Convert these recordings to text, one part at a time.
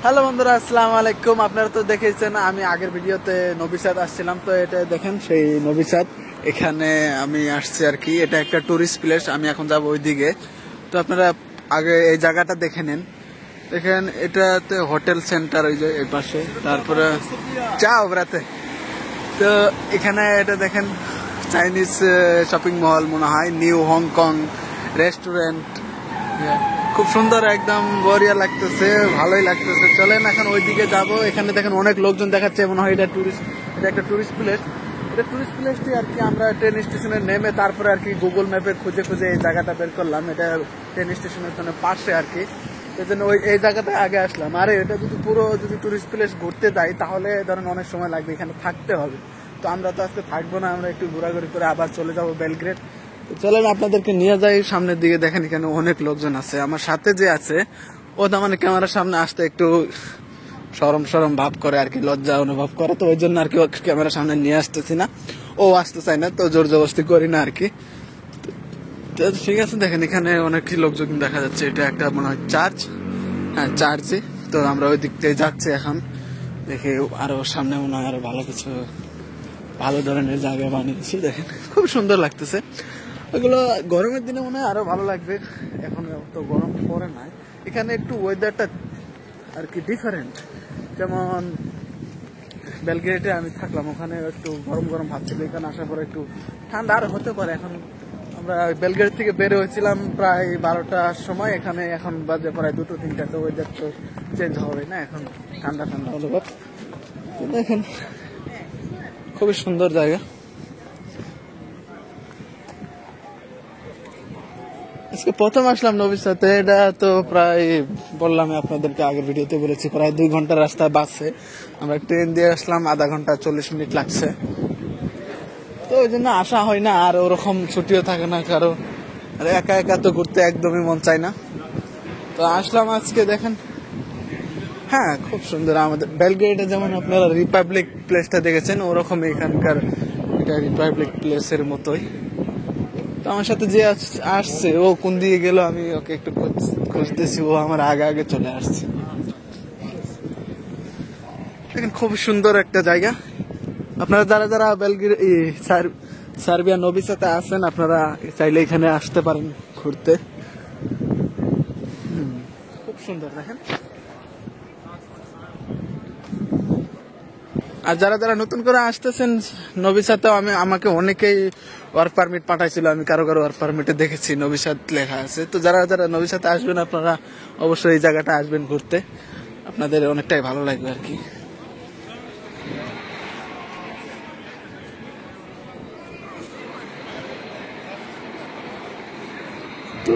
Hello বন্ধুরা, আসসালামু আলাইকুম। আপনারা তো দেখেছেন আমি আগের ভিডিওতে নবিসাদ আসছিলাম, তো এটা দেখেন সেই নবিসাদ। এখানে আমি আসছি আর কি, এটা একটা টুরিস্ট প্লেস। আমি এখন যাব ওইদিকে, তো আপনারা আগে এই জায়গাটা দেখে নেন। দেখেন এটাতে হোটেল সেন্টার ওই যে এই পাশে, তারপরে যাও রাতে। তো এখানে এটা দেখেন চাইনিজ শপিং মল মনে হয়, নিউ হংকং রেস্টুরেন্ট। খুব সুন্দর, একদম বড়িয়া লাগতেছে, ভালোই লাগতেছে। চলেন এখন ওইদিকে যাব। এখানে দেখেন অনেক লোকজন দেখাচ্ছে, মনে হয় এটা একটা টুরিস্ট প্লেস। এটা টুরিস্ট প্লেসটি আর কি আমরা ট্রেন স্টেশনে নেমে তারপরে আর কি গুগল ম্যাপে খুঁজে খুঁজে এই জায়গাটা বের করলাম। এটা ট্রেন স্টেশনের জন্য পাশে আর কি, এই জন্য এই জায়গাটা আগে আসলাম। আর এটা যদি টুরিস্ট প্লেস ঘুরতে যাই তাহলে ধরেন অনেক সময় লাগবে, এখানে থাকতে হবে। তো আমরা তো আজকে থাকবো না, আমরা একটু ঘোরাঘুরি করে আবার চলে যাবো বেলগ্রেড। চলেন আপনাদেরকে নিয়ে যাই সামনের দিকে। দেখেন এখানে অনেক লোকজন আছে, আমার সাথে যে আছে ও তো মানে ক্যামেরার সামনে আসতে একটু সরম সরম ভাব করে আর কি, লজ্জা অনুভব করে। তো ওই জন্য আর কি ক্যামেরার সামনে নিয়ে আসতেছি না, ও আসতে চায় না, তো জোর জবরদস্তি করি না আর কি। তো ঠিক আছে, দেখেন এখানে অনেক লোকজন দেখা যাচ্ছে। এটা একটা মনে হয় চার্চ, হ্যাঁ চার্চই। তো আমরা ওই দিক থেকে যাচ্ছি এখন। দেখে আরো সামনে মনে হয় আরো ভালো ধরনের জায়গা বানিয়েছি। দেখেন খুব সুন্দর লাগতেছে। ওগুলো গরমের দিনে মনে হয় আরো ভালো লাগবে, এখন তো গরম পড়ে নাই। এখানে একটু ওয়েদারটা আর কি ডিফারেন্ট। যেমন বেলগ্রেডে আমি থাকলাম, ওখানে একটু গরম গরম ভাব ছিল, এখানে আসার পরে একটু ঠান্ডা আর হতে পারে। এখন আমরা বেলগ্রেড থেকে বের হয়েছিলাম প্রায় 12টার সময়, এখানে এখন বাজে প্রায় 2-3টা। তো ওয়েদার তো চেঞ্জ হবে না, এখন ঠান্ডা ঠান্ডা অনুভব। দেখেন খুবই সুন্দর জায়গা। আজকে প্রথম আসলাম নবীর সাথে। এটা তো প্রায় বললাম আপনাদেরকে, আগের ভিডিওতে বলেছি, প্রায় 2 ঘন্টার রাস্তা বাসে। আমরা ট্রেন দিয়ে আসলাম, আধা ঘন্টা 40 মিনিট লাগছে। তো ওই জন্য আসা হয় না, আর ওরকম ছুটিও থাকে না কারো। আর একা একা তো ঘুরতে একদমই মন চায় না। তো আসলাম আজকে। দেখেন হ্যাঁ খুব সুন্দর। আমাদের বেলগ্রেডে যেমন আপনারা রিপাবলিক প্লেসটা দেখেছেন, ওরকম এখানকার এটা রিপাবলিক প্লেসের মতোই। তো আমার সাথে যে আসছে ও কোন দিকে গেল, আমি ওকে একটু খুঁজতেছি, ও আমার আগে আগে চলে আসছে। দেখেন খুব সুন্দর একটা জায়গা। আপনারা যারা যারা সার্বিয়া নবীর সাথে আছেন, আপনারা চাইলে এখানে আসতে পারেন ঘুরতে। খুব সুন্দর দেখেন। আর যারা যারা নতুন করে আসতেছেন নবিসাতে, আমাকে অনেকেই ওয়ার্ক পারমিট পাঠাইছিল, আমি কারো ওয়ার্ক পারমিটে দেখেছি নবিসাত লেখা আছে। তো যারা যারা নবিসাতে আসবেন আপনারা অবশ্যই এই জায়গাটা আসবেন ঘুরতে, আপনাদের অনেকটাই ভালো লাগবে আর কি।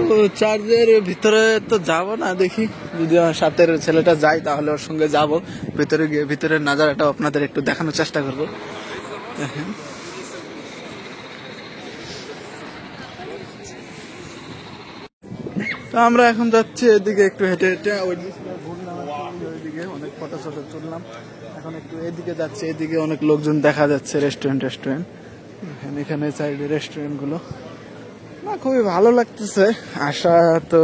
তো চার্চের ভিতরে তো যাব না, দেখি যদি আমার সাথের ছেলেটা যায় তাহলে ওর সঙ্গে যাব। ভিতরে গিয়ে ভিতরের নাজারাটা আপনাদের একটু দেখানোর চেষ্টা করবো। দেখেন তো আমরা এখন যাচ্ছি এদিকে, একটু হেঁটে হেঁটে ওইদিকে অনেক ফটো ফটো তুললাম। এখন একটু এদিকে যাচ্ছে, এদিকে অনেক লোকজন দেখা যাচ্ছে, রেস্টুরেন্ট এখানে সাইডে রেস্টুরেন্ট গুলো। না খুবই ভালো লাগতেছে। আশা তো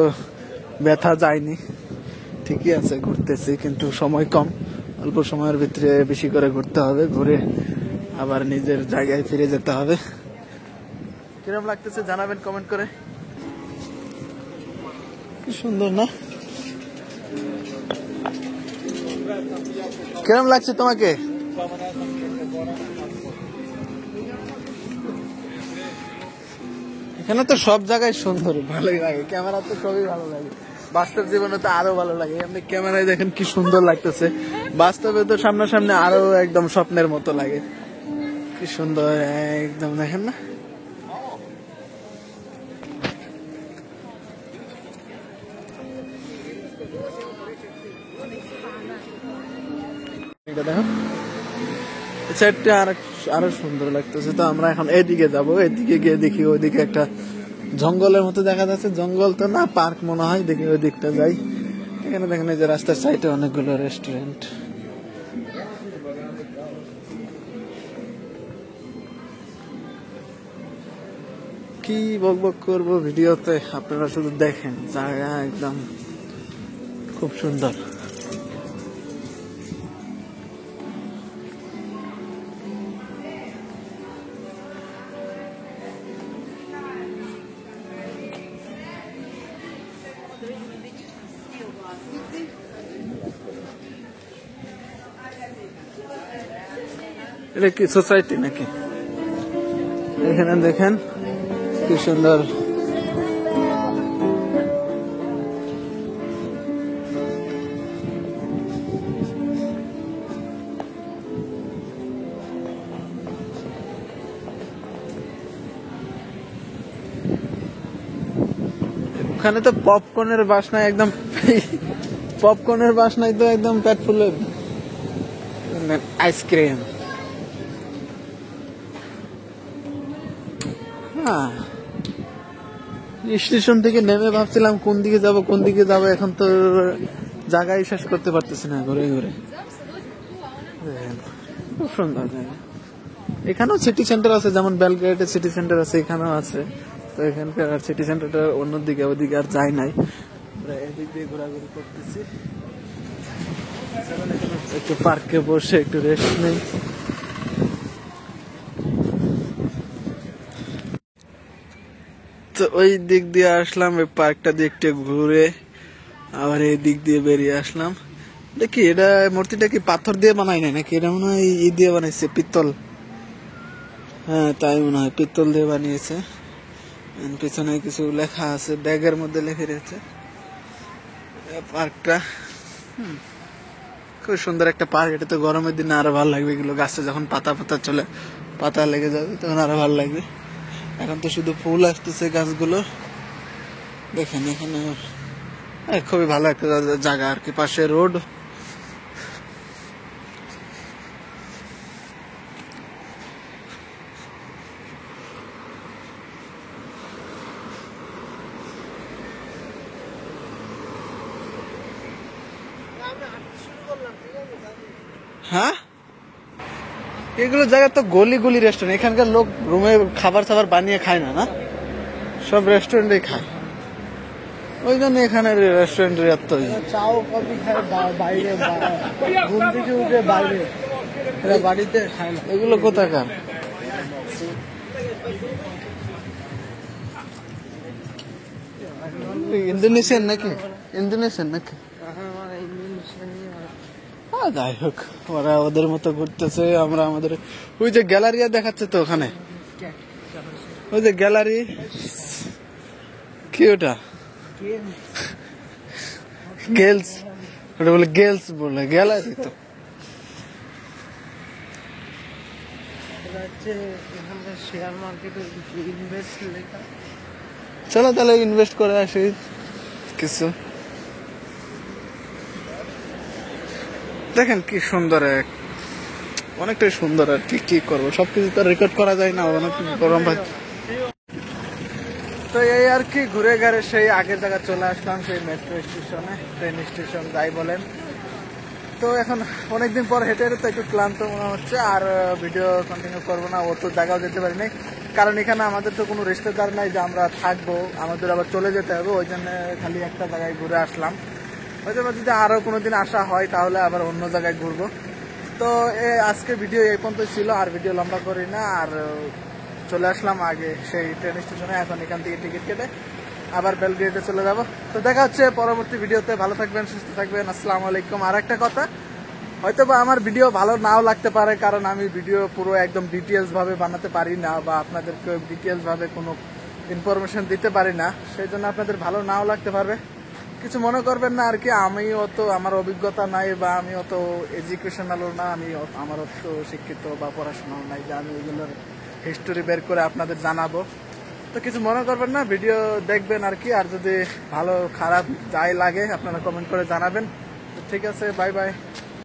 ব্যথা যায়নি, ঠিকই আছে, ঘুরতেছি, কিন্তু সময় কম। অল্প সময়ের ভিতরে বেশি করে ঘুরতে হবে, ঘুরে আবার নিজের জায়গায় ফিরে যেতে হবে। কিরকম লাগতেছে জানাবেন কমেন্ট করে। কি সুন্দর না? কিরকম লাগছে তোমাকে? এখানে তো সব জায়গায় সুন্দর, ভালোই লাগে। ক্যামেরা তো সবই ভালো লাগে, বাস্তব জীবনে তো আরো ভালো লাগে। আপনি ক্যামেরায় দেখেন কি সুন্দর লাগতেছে, বাস্তবে তো সামনাসামনি আরো একদম স্বপ্নের মতো লাগে। কি সুন্দর একদম, দেখেন না? এটা দেখো, সাইডটা আরো সুন্দর লাগতেছে। তো আমরা এখন এদিকে যাব, এদিকে গিয়ে দেখি ওইদিকে একটা জঙ্গলের মতো দেখা যাচ্ছে। জঙ্গল তো না, পার্ক মনে হয়। দেখি ওই দিকটা যাই। এখানে দেখেন এই যে রাস্তার সাইডে অনেকগুলো রেস্টুরেন্ট। কি বকবক করবো ভিডিওতে, আপনারা শুধু দেখেন। জায়গা একদম খুব সুন্দর। এটা কি সোসাইটি নাকি? এখানে দেখেন কি সুন্দর। ওখানে তো পপকর্নের বাসনায় একদম পপকর্নের বাসনায় তো একদম পেট ফুলে। আইসক্রিম, হ্যাঁ। স্টেশন থেকে নেমে ভাবছিলাম কোন দিকে যাব, এখন তো জায়গায় শেষ করতে পারতেছি না ঘুরে ঘুরে। খুব সুন্দর জায়গা। এখানেও সিটি সেন্টার আছে, যেমন বেলগ্রেডে সিটি সেন্টার আছে, এখানেও আছে। তো এখানকার সিটি সেন্টারটা অন্যদিকে, ওদিকে আর যাই নাই, এদিক দিয়ে ঘোরাঘুরি করতেছি। একটু পার্কে বসে একটু রেস্ট নেই। তো ওই দিক দিয়ে আসলাম, ওই পার্কটা দিয়ে একটু ঘুরে আবার এই দিক দিয়ে বেরিয়ে আসলাম। দেখি এটা মূর্তিটা কি পাথর দিয়ে বানাই নাই নাকি? এটা মনে হয় ই দিয়ে বানাইছে, পিত্তল। হ্যাঁ তাই মনে হয়, পিত্তল দিয়ে বানিয়েছে। পিছনে কিছু লেখা আছে, ব্যাগের মধ্যে লেখে রয়েছে। পার্কটা খুব সুন্দর একটা পার্ক। এটা তো গরমের দিনে আরো ভালো লাগবে, এগুলো গাছে যখন পাতা লেগে যাবে তখন আরো ভালো লাগবে। এখন তো শুধু ফুল আসতেছে গাছগুলো। দেখেন এখানে খুবই ভালো একটা জায়গা আর কি, পাশে রোড। হ্যাঁ, এগুলো জায়গা তো গলি গলি রেস্টুরেন্ট। এখানকার লোক রুমে খাবার সাবার বানিয়ে খায় না, না সব রেস্টুরেন্টে খায়। ওই জন্য এখানে রেস্টুরেন্টের এত চাও কফি খায় বাইরে, ঘুম থেকে উঠে বাইরে, বাড়িতে খায় না। এগুলো কোথাকার? ইন্দোনেশিয়ান নাকি? যাই হোক, ওরা ওদের মতো ঘুরতেছে, আমরা আমাদের। ওই যে গ্যালারিয়া দেখাচ্ছে তো ওখানে, ওই যে গ্যালারি, কি ওটা? গেলস, ওটা বলে গেলস, বলে গ্যালারি তো। শেয়ার মার্কেটে ইনভেস্ট লেখা। চলো তাহলে ইনভেস্ট করে আসি কিছু। দেখেন কি সুন্দর, অনেকটাই সুন্দর আর কি করবো, সবকিছু তো রেকর্ড করা যায় না, অনেক গরম ভাই। তো এই আর কি, ঘুরে ঘাড়ে সেই আগের জায়গায় চলে আসলাম, সেই মেট্রো স্টেশনে, ট্রেন স্টেশন যাই বলেন। তো এখন অনেকদিন পর হেঁটে হেঁটে তো একটু ক্লান্ত মনে হচ্ছে, আর ভিডিও কন্টিনিউ করবো না, অত জায়গাও যেতে পারি নাই, কারণ এখানে আমাদের তো কোনো রিশতেদার নাই যে আমরা থাকবো, আমাদের আবার চলে যেতে হবে। ওই জন্য খালি একটা জায়গায় ঘুরে আসলাম। হয়তো যদি আরো কোনোদিন আসা হয় তাহলে আবার অন্য জায়গায় ঘুরবো। তো আজকে ভিডিও এই পর্যন্ত ছিল, আর ভিডিও লম্বা করি না। আর চলে আসলাম আগে সেই ট্রেন স্টেশনে, এখন এখান থেকে টিকিট কেটে আবার বেলগ্রেডে চলে যাব। তো দেখা হচ্ছে পরবর্তী ভিডিওতে। ভালো থাকবেন, সুস্থ থাকবেন, আসসালামু আলাইকুম। আর একটা কথা, হয়তো বা আমার ভিডিও ভালো নাও লাগতে পারে, কারণ আমি ভিডিও পুরো একদম ডিটেলস ভাবে বানাতে পারি না, বা আপনাদেরকে ডিটেলস ভাবে কোনো ইনফরমেশন দিতে পারি না, সেই জন্য আপনাদের ভালো নাও লাগতে পারবে। কিছু মনে করবেন না আর কি। আমি অত, আমার অভিজ্ঞতা নাই, বা আমি অত এডুকেশনালও না, আমার অত শিক্ষিত বা পড়াশোনাও নাই যে আমি ওইগুলোর হিস্টোরি বের করে আপনাদের জানাবো। তো কিছু মনে করবেন না, ভিডিও দেখবেন আর কি। আর যদি ভালো খারাপ যাই লাগে আপনারা কমেন্ট করে জানাবেন। ঠিক আছে, বাই বাই।